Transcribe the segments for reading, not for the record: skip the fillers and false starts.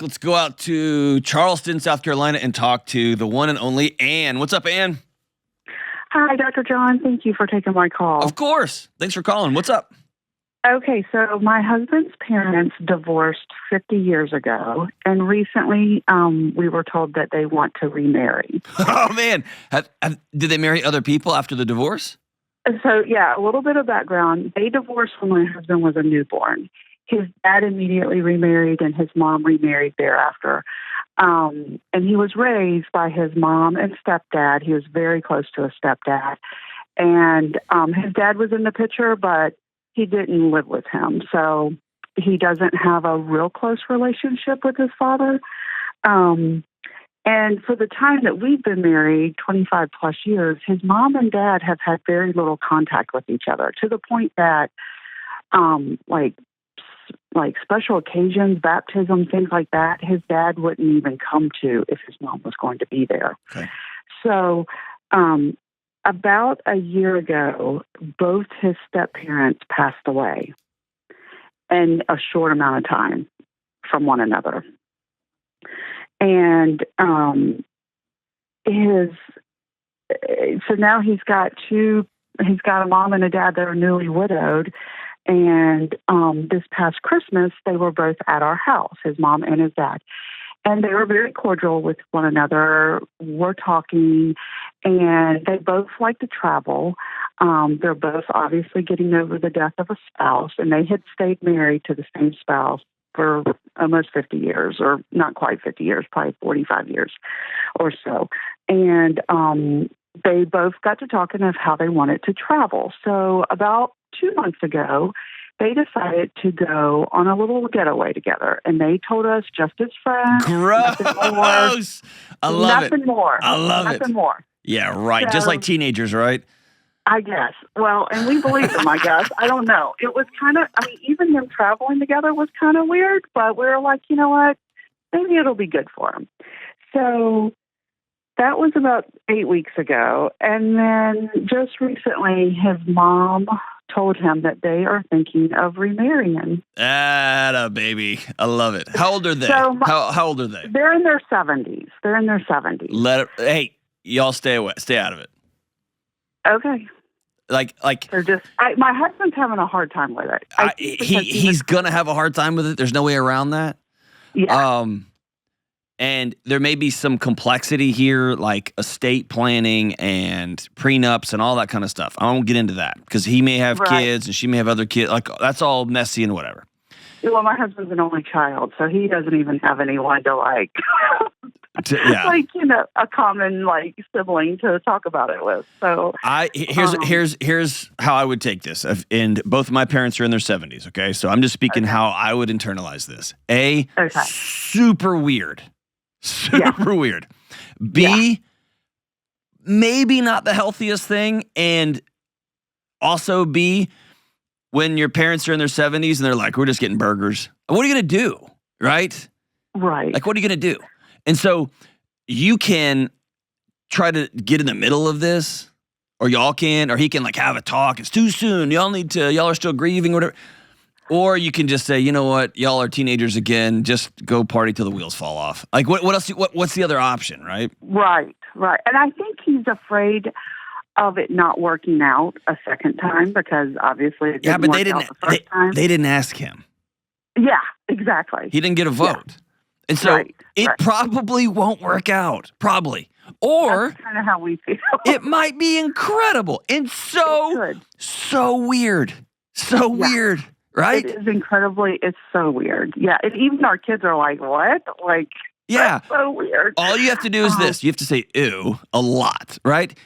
Let's go out to Charleston, South Carolina, and talk to the one and only Ann. What's up, Ann? Hi, Dr. John. Thank you for taking my call. Of course. Thanks for calling. What's up? Okay, so my husband's parents divorced 50 years ago, and recently we were told that they want to remarry. Oh, man. Did they marry other people after the divorce? So, yeah, a little bit of background. They divorced when my husband was a newborn. His dad immediately remarried, and his mom remarried thereafter. And he was raised by his mom and stepdad. He was very close to his stepdad. And his dad was in the picture, but he didn't live with him. So he doesn't have a real close relationship with his father. And for the time that we've been married, 25 plus years, his mom and dad have had very little contact with each other, to the point that like special occasions, baptism, things like that, his dad wouldn't even come to if his mom was going to be there. Okay. So about a year ago, both his step-parents passed away in a short amount of time from one another. And so now he's got a mom and a dad that are newly widowed. And this past Christmas, they were both at our house, his mom and his dad. And they were very cordial with one another. We're talking, and they both like to travel. They're both obviously getting over the death of a spouse, and they had stayed married to the same spouse for almost 50 years, or not quite 50 years, probably 45 years or so. And they both got to talking of how they wanted to travel. So about 2 months ago, they decided to go on a little getaway together, and they told us just as friends. Gross! I love it. Nothing more. I love it. Nothing more. Yeah, right. So, just like teenagers, right? I guess. Well, and we believe them, I guess. I don't know. It was kind of, even them traveling together was kind of weird, but we were like, you know what? Maybe it'll be good for them. So that was about 8 weeks ago. And then just recently, his mom told him that they are thinking of remarrying. Atta baby. I love it. How old are they? So how old are they? They're in their 70s. Hey, y'all stay away. Stay out of it. Okay. Like they're just. My husband's having a hard time with it. He's gonna have a hard time with it. There's no way around that. Yeah. And there may be some complexity here, like estate planning and prenups and all that kind of stuff. I won't get into that because he may have kids and she may have other kids. Like, that's all messy and whatever. Well, my husband's an only child, so he doesn't even have anyone to a common sibling to talk about it with. So here's how I would take this. And both of my parents are in their 70s. Okay, so I'm just speaking how I would internalize this. Super weird. Super weird. B, maybe not the healthiest thing. And also B, when your parents are in their 70s and they're like, we're just getting burgers. What are you going to do? Right? Right. Like, what are you going to do? And so you can try to get in the middle of this, or y'all can, or he can have a talk. It's too soon. Y'all are still grieving or whatever. Or you can just say, you know what, y'all are teenagers again. Just go party till the wheels fall off. Like, what else? What's the other option, right? Right. And I think he's afraid of it not working out a second time because obviously it didn't work out the first time. They didn't ask him. Yeah, exactly. He didn't get a vote. Yeah. And so it probably won't work out. Probably. Or that's kind of how we feel. It might be incredible and so weird. So weird. Right? It is incredibly, it's so weird. Yeah. And even our kids are like, what? That's so weird. All you have to do is this. You have to say ew a lot, right?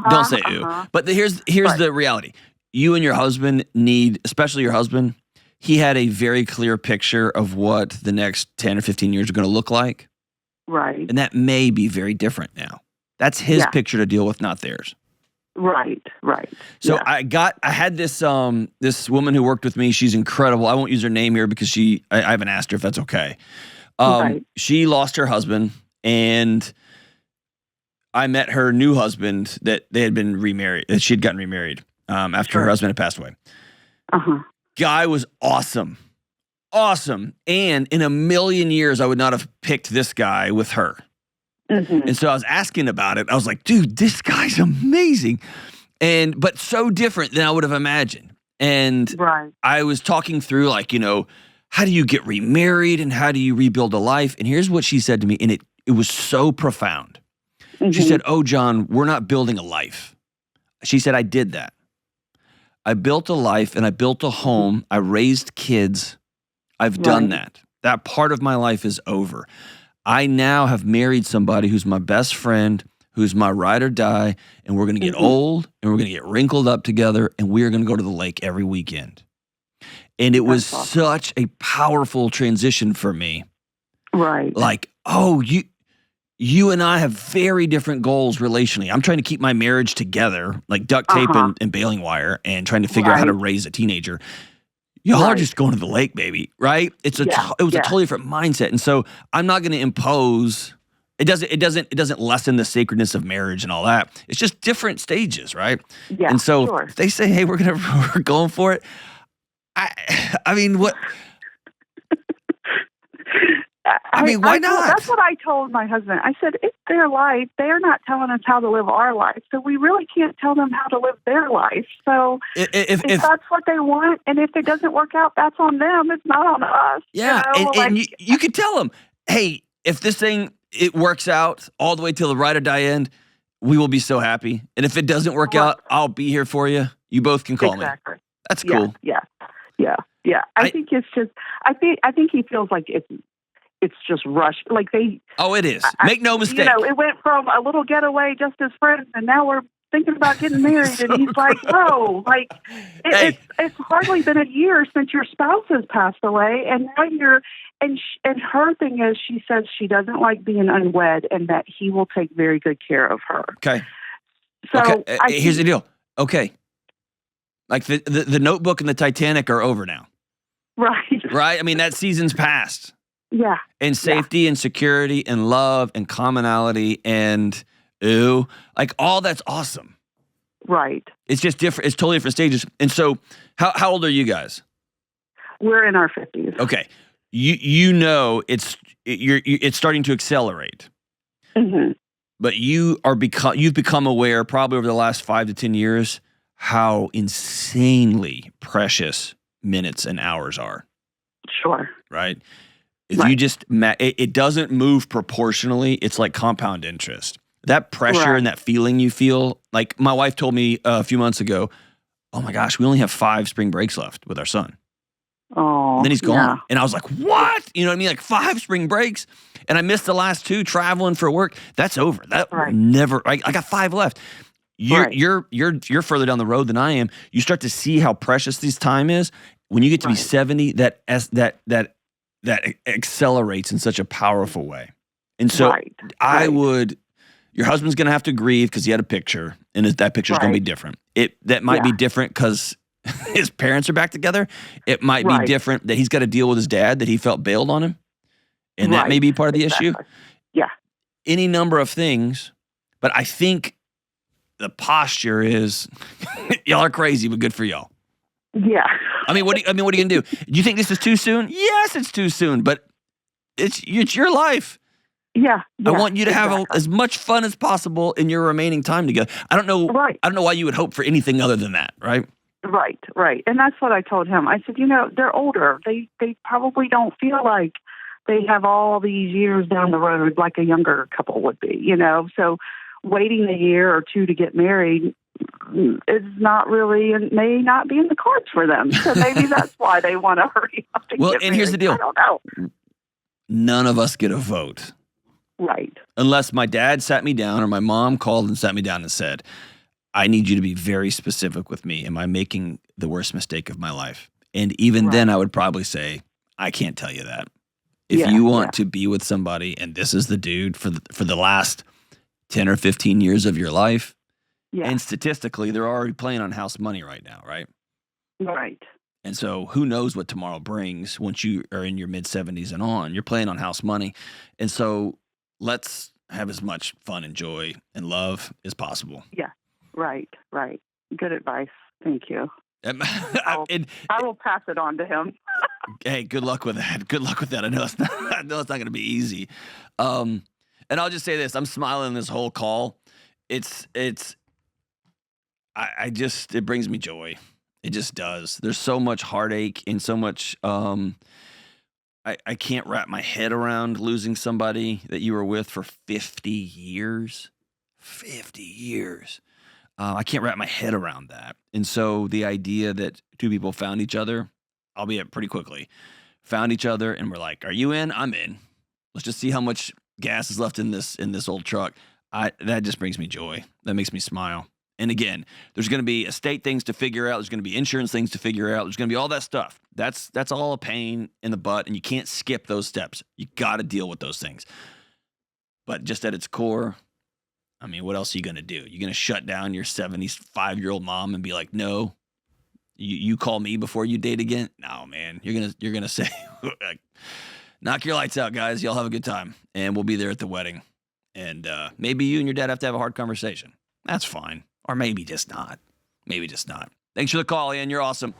Don't say ew. But here's the reality. You and your husband need, especially your husband, he had a very clear picture of what the next 10 or 15 years are going to look like. Right. And that may be very different now. That's his picture to deal with, not theirs. Right. So I had this this woman who worked with me. She's incredible. I won't use her name here because I haven't asked her if that's okay. She lost her husband, and I met her new husband that they had been remarried. That she'd gotten remarried after her husband had passed away. Guy was awesome. awesome. And in a million years, I would not have picked this guy with her. Mm-hmm. And so I was asking about it. I was like, dude, this guy's amazing. But so different than I would have imagined. And I was talking through, like, how do you get remarried and how do you rebuild a life? And here's what she said to me. And it was so profound. Mm-hmm. She said, oh, John, we're not building a life. She said, I did that. I built a life and I built a home. I raised kids. I've done that. That part of my life is over. I now have married somebody who's my best friend, who's my ride or die, and we're going to get old and we're going to get wrinkled up together and we're going to go to the lake every weekend. And it was such a powerful transition for me. Right. Like, oh, you and I have very different goals relationally. I'm trying to keep my marriage together, like duct tape and baling wire, and trying to figure out how to raise a teenager. Y'all are just going to the lake, baby, right? It was a totally different mindset. And so I'm not going to impose. It doesn't lessen the sacredness of marriage and all that. It's just different stages, right? Yeah. And so if they say, hey, we're going for it. I mean, what? Why not? That's what I told my husband. I said, it's their life. They're not telling us how to live our life. So we really can't tell them how to live their life. So if that's what they want, and if it doesn't work out, that's on them. It's not on us. Yeah. And you could tell them, hey, if this thing, it works out all the way till the ride or die end, we will be so happy. And if it doesn't work out, I'll be here for you. You both can call me. That's cool. Yeah. I think it's just, I think he feels like it's just rushed. Like Oh, it is. Make no mistake. It went from a little getaway just as friends, and now we're thinking about getting married. And he's like, whoa, it's hardly been a year since your spouse has passed away, and now and her thing is, she says she doesn't like being unwed, and that he will take very good care of her. Okay. So here's the deal. Okay. Like the Notebook and the Titanic are over now. Right. Right? I mean, that season's past. Yeah. And safety and security and love and commonality and like all that's awesome. Right. It's just different. It's totally different stages. And so how old are you guys? We're in our 50s. Okay. It's starting to accelerate. Mm-hmm. But you've become aware probably over the last 5 to 10 years how insanely precious minutes and hours are. Sure. Right? If you just, it doesn't move proportionally. It's like compound interest. That pressure and that feeling you feel, like my wife told me a few months ago, oh my gosh, we only have 5 spring breaks left with our son. Oh, and then he's gone. Yeah. And I was like, what? You know what I mean? Like 5 spring breaks. And I missed the last 2 traveling for work. That's over. That never, I got 5 left. You're further down the road than I am. You start to see how precious this time is. When you get to be 70, that accelerates in such a powerful way. And so your husband's going to have to grieve because he had a picture, and that picture's going to be different. That might be different because his parents are back together. It might be different that he's got to deal with his dad, that he felt bailed on him. And that may be part of the issue. Yeah. Any number of things. But I think the posture is, y'all are crazy, but good for y'all. Yeah. I mean, what are you going to do? Do you think this is too soon? Yes, it's too soon, but it's your life. Yeah. I want you to have as much fun as possible in your remaining time together. I don't know why you would hope for anything other than that, right? Right. And that's what I told him. I said, they're older. They probably don't feel like they have all these years down the road like a younger couple would be, So waiting a year or 2 to get married is not really, and may not be in the cards for them. So maybe that's why they want to hurry up and get married. And here's the deal. I don't know. None of us get a vote. Right. Unless my dad sat me down or my mom called and sat me down and said, I need you to be very specific with me. Am I making the worst mistake of my life? And even then I would probably say, I can't tell you that. If you want to be with somebody and this is the dude for the last 10 or 15 years of your life, and statistically, they're already playing on house money right now, right? Right. And so who knows what tomorrow brings once you are in your mid-70s and on. You're playing on house money. And so let's have as much fun and joy and love as possible. Yeah, right. Good advice. Thank you. I will pass it on to him. Hey, good luck with that. Good luck with that. I know it's not going to be easy. And I'll just say this: I'm smiling this whole call. It brings me joy. It just does. There's so much heartache and so much. I can't wrap my head around losing somebody that you were with for 50 years. 50 years. I can't wrap my head around that. And so the idea that two people found each other, albeit pretty quickly, found each other and were like, "Are you in? I'm in. Let's just see how much gas is left in this old truck." That just brings me joy. That makes me smile. And again, there's going to be estate things to figure out. There's going to be insurance things to figure out. There's going to be all that stuff. That's all a pain in the butt, and you can't skip those steps. You got to deal with those things. But just at its core, I mean, what else are you going to do? You're going to shut down your 75-year-old mom and be like, "No, you call me before you date again?" No, man. You're gonna say, "Knock your lights out, guys. Y'all have a good time, and we'll be there at the wedding." And maybe you and your dad have to have a hard conversation. That's fine. Or maybe just not. Maybe just not. Thanks for the call, Ian. You're awesome.